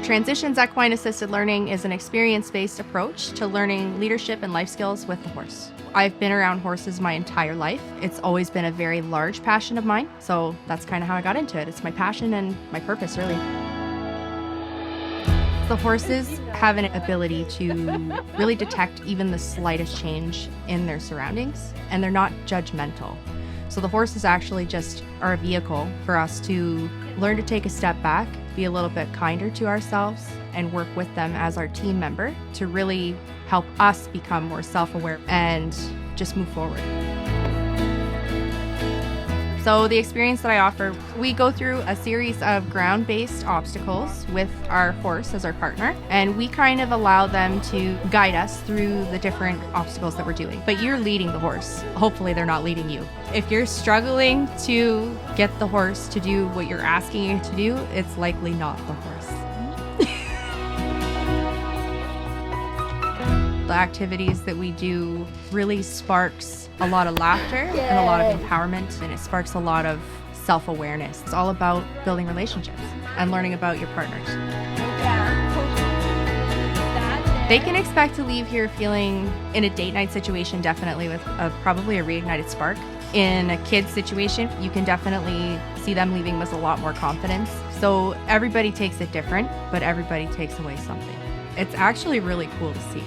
Transitions Equine Assisted Learning is an experience-based approach to learning leadership and life skills with the horse. I've been around horses my entire life. It's always been a very large passion of mine, so that's kind of how I got into it. It's my passion and my purpose, really. The horses have an ability to really detect even the slightest change in their surroundings, and they're not judgmental. So the horses actually just are a vehicle for us to learn to take a step back, be a little bit kinder to ourselves, and work with them as our team member to really help us become more self-aware and just move forward. So the experience that I offer, we go through a series of ground-based obstacles with our horse as our partner, and we kind of allow them to guide us through the different obstacles that we're doing. But you're leading the horse. Hopefully they're not leading you. If you're struggling to get the horse to do what you're asking it to do, it's likely not the horse. The activities that we do really sparks a lot of laughter and a lot of empowerment, and it sparks a lot of self-awareness. It's all about building relationships and learning about your partners. They can expect to leave here feeling, in a date night situation, definitely with probably a reignited spark. In a kid's situation, you can definitely see them leaving with a lot more confidence. So everybody takes it different, but everybody takes away something. It's actually really cool to see.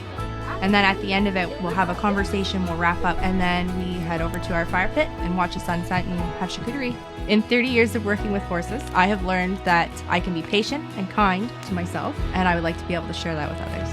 And then at the end of it, we'll have a conversation, we'll wrap up, and then we head over to our fire pit and watch the sunset and have charcuterie. In 30 years of working with horses, I have learned that I can be patient and kind to myself, and I would like to be able to share that with others.